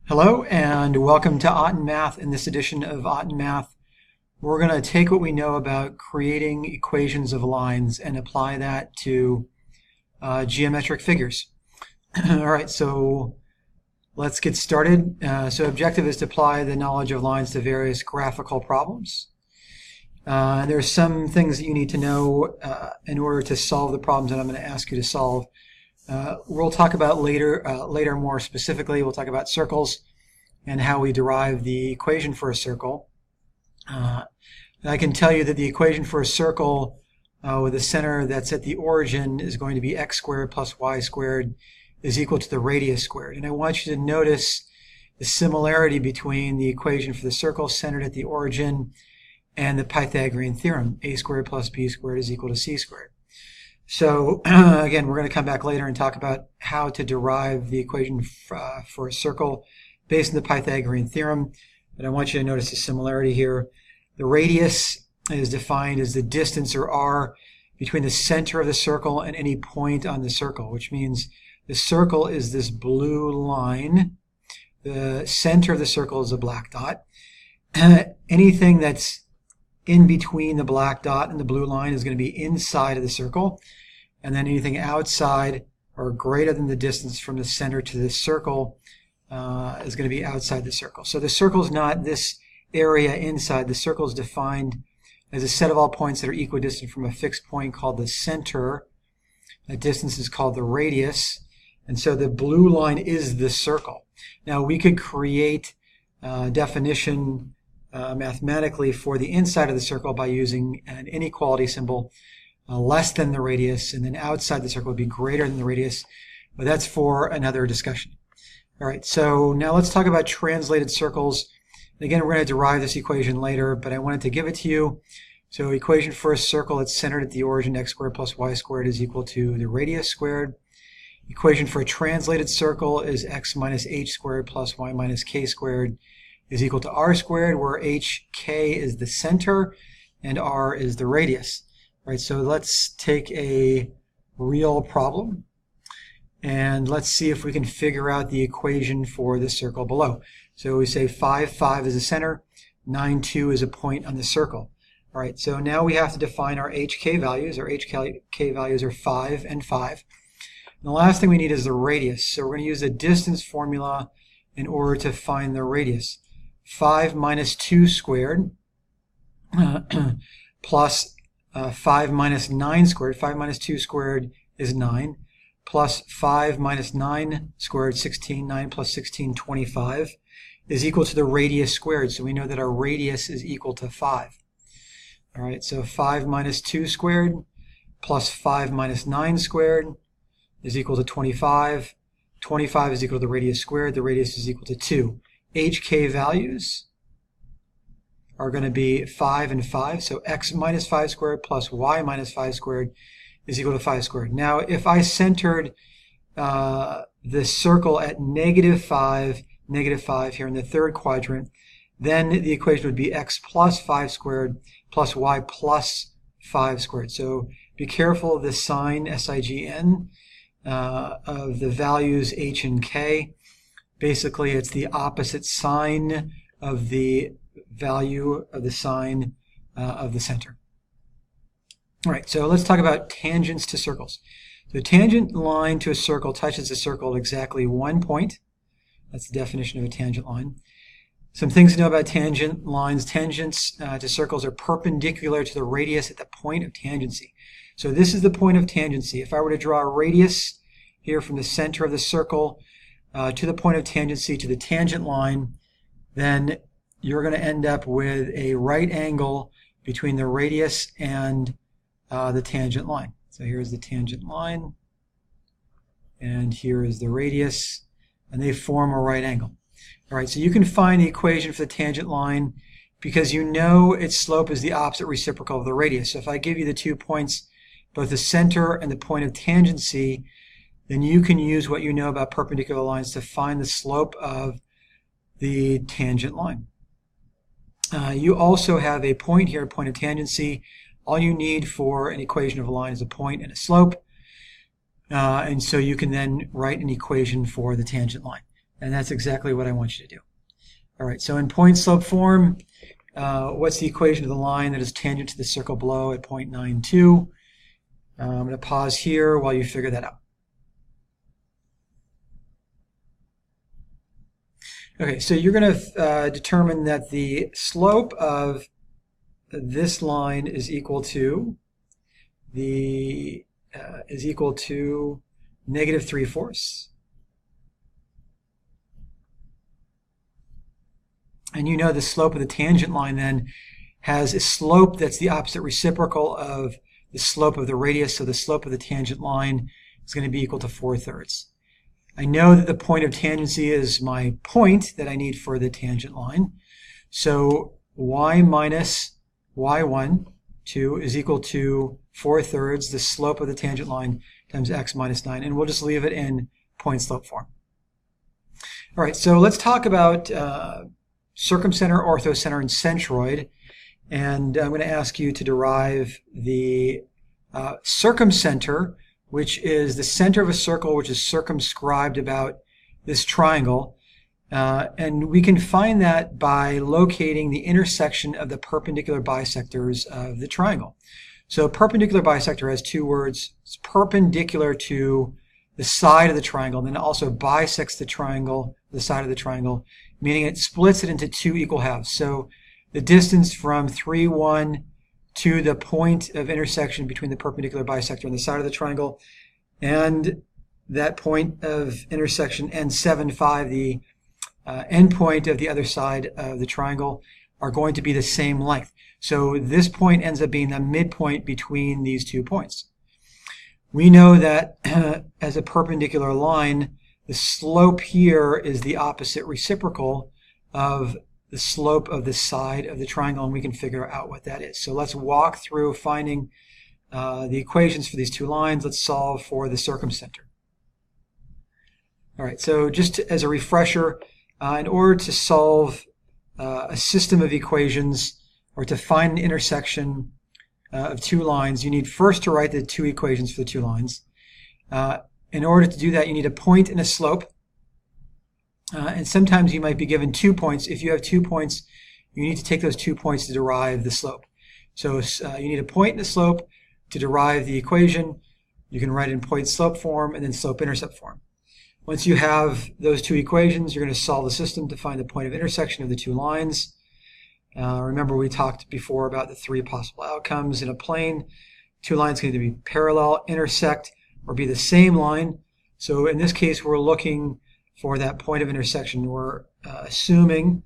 Hello and welcome to Otten Math. In this edition of Otten Math, we're going to take what we know about creating equations of lines and apply that to geometric figures. All right, so let's get started. So objective is to apply the knowledge of lines to various graphical problems. There are some things that you need to know in order to solve the problems that I'm going to ask you to solve. We'll talk about later more specifically. We'll talk about circles and how we derive the equation for a circle. I can tell you that the equation for a circle with a center that's at the origin is going to be x squared plus y squared is equal to the radius squared. And I want you to notice the similarity between the equation for the circle centered at the origin and the Pythagorean theorem, a squared plus b squared is equal to c squared. So again, we're going to come back later and talk about how to derive the equation for a circle based on the Pythagorean theorem. But I want you to notice the similarity here. The radius is defined as the distance, or r, between the center of the circle and any point on the circle, which means the circle is this blue line. The center of the circle is a black dot. Anything that's in between the black dot and the blue line is going to be inside of the circle, and then anything outside or greater than the distance from the center to the circle is going to be outside the circle. So the circle is not this area inside. The circle is defined as a set of all points that are equidistant from a fixed point called the center. That distance is called the radius, and so the blue line is the circle. Now we could create a definition mathematically for the inside of the circle by using an inequality symbol, less than the radius, and then outside the circle would be greater than the radius, but that's for another discussion. All right, so now let's talk about translated circles. Again, we're going to derive this equation later, but I wanted to give it to you. So equation for a circle that's centered at the origin, x squared plus y squared is equal to the radius squared. Equation for a translated circle is x minus h squared plus y minus k squared is equal to r squared, where hk is the center and r is the radius. All right, so let's take a real problem and let's see if we can figure out the equation for the circle below. So we say 5, 5 is the center, 9, 2 is a point on the circle. All right, so now we have to define our hk values. Our hk values are 5 and 5. And the last thing we need is the radius. So we're going to use the distance formula in order to find the radius. 5 minus 2 squared plus 5 minus 9 squared. 5 minus 2 squared is 9. Plus 5 minus 9 squared, 16. 9 plus 16, 25, is equal to the radius squared. So we know that our radius is equal to 5. All right, so 5 minus 2 squared plus 5 minus 9 squared is equal to 25. 25 is equal to the radius squared. The radius is equal to 2. hk values are going to be 5 and 5. So x minus 5 squared plus y minus 5 squared is equal to 5 squared. Now, if I centered the circle at -5 here in the third quadrant, then the equation would be x plus 5 squared plus y plus 5 squared. So be careful of the sign, S-I-G-N, of the values h and k. Basically, it's the opposite sign of the value of the sign of the center. All right, so let's talk about tangents to circles. The tangent line to a circle touches the circle at exactly one point. That's the definition of a tangent line. Some things to know about tangent lines. Tangents to circles are perpendicular to the radius at the point of tangency. So this is the point of tangency. If I were to draw a radius here from the center of the circle to the point of tangency to the tangent line, then you're going to end up with a right angle between the radius and the tangent line. So here's the tangent line, and here is the radius, and they form a right angle. All right, so you can find the equation for the tangent line because you know its slope is the opposite reciprocal of the radius. So if I give you the 2 points, both the center and the point of tangency, then you can use what you know about perpendicular lines to find the slope of the tangent line. You also have a point here, a point of tangency. All you need for an equation of a line is a point and a slope. And so you can then write an equation for the tangent line. And that's exactly what I want you to do. All right, so in point slope form, what's the equation of the line that is tangent to the circle below at 0.92? I'm going to pause here while you figure that out. Okay, so you're going to determine that the slope of this line is equal to negative 3/4. And you know the slope of the tangent line then has a slope that's the opposite reciprocal of the slope of the radius, so the slope of the tangent line is going to be equal to 4/3. I know that the point of tangency is my point that I need for the tangent line. So y minus y1, 2, is equal to 4/3, the slope of the tangent line, times x minus 9. And we'll just leave it in point slope form. All right, so let's talk about circumcenter, orthocenter, and centroid. And I'm going to ask you to derive the circumcenter, which is the center of a circle which is circumscribed about this triangle. And we can find that by locating the intersection of the perpendicular bisectors of the triangle. So perpendicular bisector has two words. It's perpendicular to the side of the triangle, and then it also bisects the triangle, the side of the triangle, meaning it splits it into two equal halves. So the distance from 3, 1 to the point of intersection between the perpendicular bisector and the side of the triangle, and that point of intersection n7, 5, the endpoint of the other side of the triangle, are going to be the same length. So this point ends up being the midpoint between these 2 points. We know that as a perpendicular line, the slope here is the opposite reciprocal of the slope of the side of the triangle, and we can figure out what that is. So let's walk through finding the equations for these two lines. Let's solve for the circumcenter. All right, so just as a refresher, in order to solve a system of equations or to find an intersection of two lines, you need first to write the two equations for the two lines. In order to do that, you need a point and a slope. And sometimes you might be given 2 points. If you have 2 points, you need to take those 2 points to derive the slope. So you need a point and a slope to derive the equation. You can write it in point slope form and then slope intercept form. Once you have those two equations, you're going to solve the system to find the point of intersection of the two lines. Remember, we talked before about the 3 possible outcomes in a plane. Two lines can either be parallel, intersect, or be the same line. So in this case, we're looking for that point of intersection. We're assuming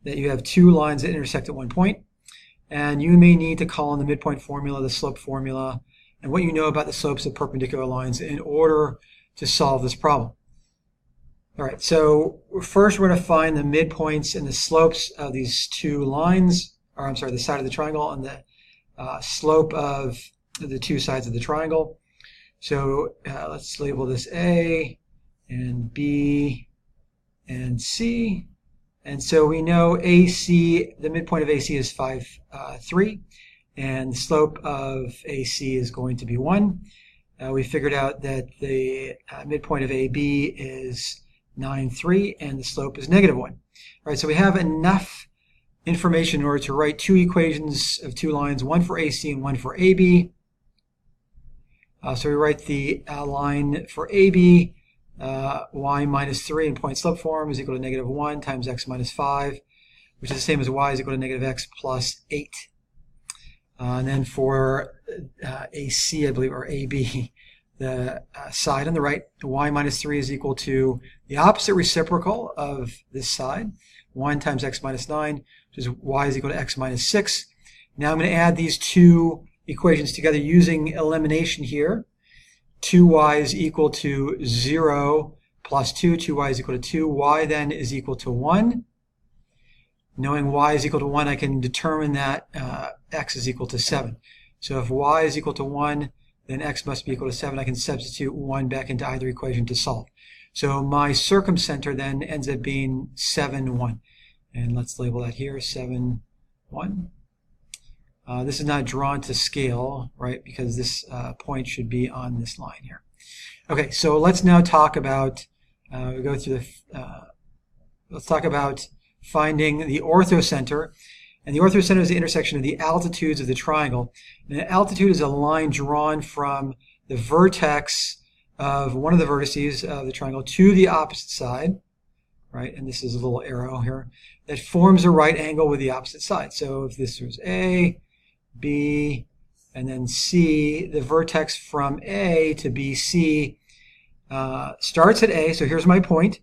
that you have two lines that intersect at one point, and you may need to call in the midpoint formula, the slope formula, and what you know about the slopes of perpendicular lines in order to solve this problem. All right, so first we're going to find the midpoints and the slopes of these two lines, or I'm sorry, the side of the triangle and the slope of the two sides of the triangle. So let's label this A and B and C. And so we know AC, the midpoint of AC is 5, 3, and the slope of AC is going to be 1. We figured out that the midpoint of AB is 9, 3, and the slope is -1. All right, so we have enough information in order to write two equations of two lines, one for AC and one for AB. So we write the line for AB, y minus 3 in point slope form is equal to -1 times x minus 5, which is the same as y is equal to -x plus 8. And then for AC, I believe, or AB, the side on the right, y minus 3 is equal to the opposite reciprocal of this side, 1 times x minus 9, which is y is equal to x minus 6. Now I'm going to add these two equations together using elimination here. 2y is equal to 0 plus 2. 2y is equal to 2. Y then is equal to 1. Knowing y is equal to 1, I can determine that x is equal to 7. So if y is equal to 1, then x must be equal to 7. I can substitute 1 back into either equation to solve. So my circumcenter then ends up being 7, 1. And let's label that here, 7, 1. This is not drawn to scale, right, because this point should be on this line here. Okay, so let's now talk about, we go through the let's talk about finding the orthocenter. And the orthocenter is the intersection of the altitudes of the triangle. And the altitude is a line drawn from the vertex of one of the vertices of the triangle to the opposite side, right? And this is a little arrow here that forms a right angle with the opposite side. So if this was A, B, and then C, the vertex from A to BC starts at A, so here's my point,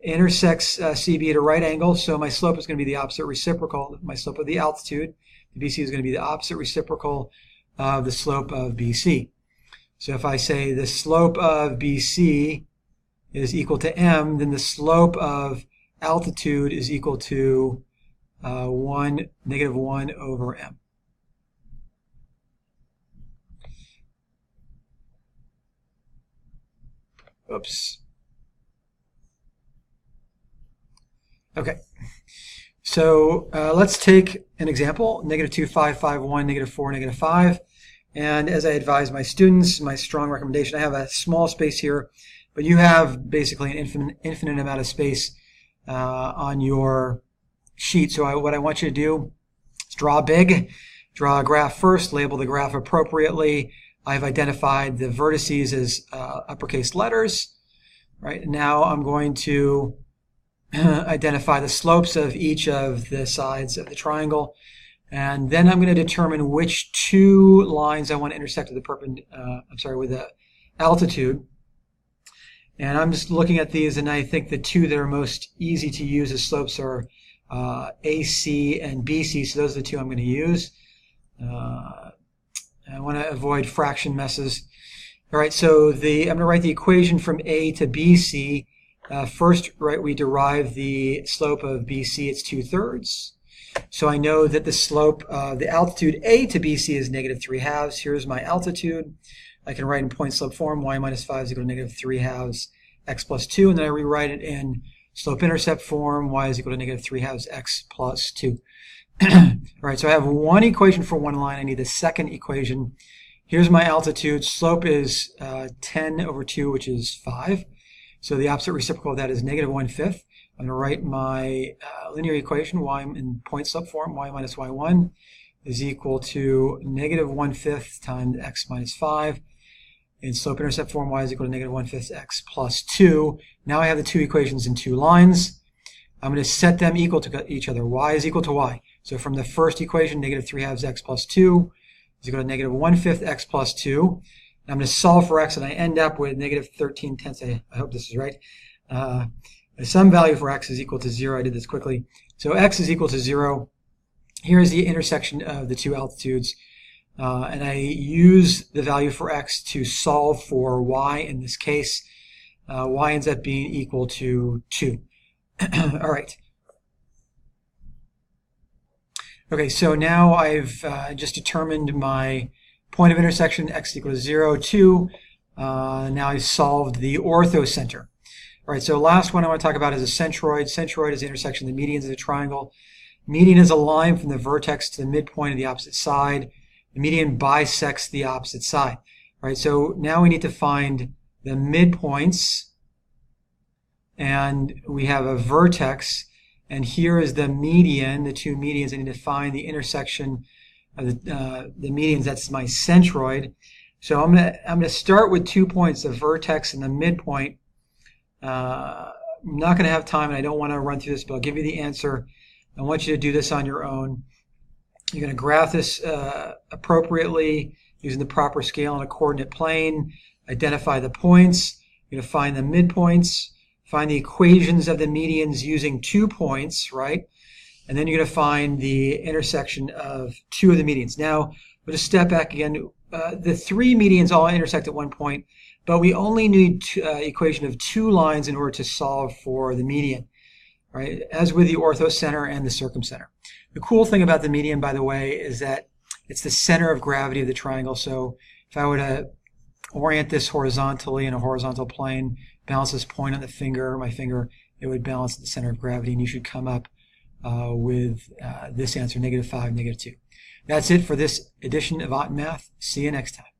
intersects CB at a right angle, so my slope is going to be the opposite reciprocal. My slope of the altitude, the BC, is going to be the opposite reciprocal of the slope of BC. So if I say the slope of BC is equal to M, then the slope of altitude is equal to negative 1 over M. Oops. Okay, so let's take an example, negative 2, 5, 5, 1, negative 4, negative 5. And as I advise my students, my strong recommendation, I have a small space here, but you have basically an infinite amount of space on your sheet. So what I want you to do is draw big, draw a graph first, label the graph appropriately. I've identified the vertices as uppercase letters. Right now I'm going to identify the slopes of each of the sides of the triangle, and then I'm going to determine which two lines I want to intersect with with the altitude. And I'm just looking at these, and I think the two that are most easy to use as slopes are AC and BC. So those are the two I'm going to use. I want to avoid fraction messes. All right, so I'm going to write the equation from A to BC. First, right, we derive the slope of BC. It's 2/3. So I know that the slope of the altitude A to BC is negative 3/2. Here's my altitude. I can write in point slope form, y minus 5 is equal to negative 3/2 x plus 2, and then I rewrite it in slope intercept form, y is equal to negative 3/2 x plus 2. All right, so I have one equation for one line. I need the second equation. Here's my altitude. Slope is 10 over 2, which is 5. So the opposite reciprocal of that is negative 1/5. I'm going to write my linear equation, y in point slope form, y minus y1 is equal to negative 1/5 times x minus 5. In slope intercept form, y is equal to negative 1/5 x plus 2. Now I have the two equations in two lines. I'm going to set them equal to each other. Y is equal to y. So from the first equation, negative 3/2 x plus 2 is equal to negative 1/5 x plus 2. And I'm going to solve for x, and I end up with negative 13/10. I hope this is right. Some value for x is equal to 0. I did this quickly. So x is equal to 0. Here's the intersection of the two altitudes. And I use the value for x to solve for y in this case. Y ends up being equal to 2. All right. Okay, so now I've just determined my point of intersection, x equals 0, 2. Now I've solved the orthocenter. All right, so last one I want to talk about is a centroid. Centroid is the intersection of the medians of the triangle. Median is a line from the vertex to the midpoint of the opposite side. The median bisects the opposite side. All right, so now we need to find the midpoints, and we have a vertex, and here is the median, the two medians. I need to find the intersection of the medians. That's my centroid. So I'm gonna start with 2 points, the vertex and the midpoint. I'm not going to have time, and I don't want to run through this, but I'll give you the answer. I want you to do this on your own. You're going to graph this appropriately using the proper scale on a coordinate plane. Identify the points. You're going to find the midpoints. Find the equations of the medians using 2 points, right? And then you're going to find the intersection of two of the medians. Now, we'll just step back again. The three medians all intersect at one point, but we only need equation of two lines in order to solve for the median, right? As with the orthocenter and the circumcenter. The cool thing about the median, by the way, is that it's the center of gravity of the triangle. So if I were to orient this horizontally in a horizontal plane, balance this point on the finger, my finger, it would balance the center of gravity, and you should come up with this answer, -5, -2. That's it for this edition of Ott Math. See you next time.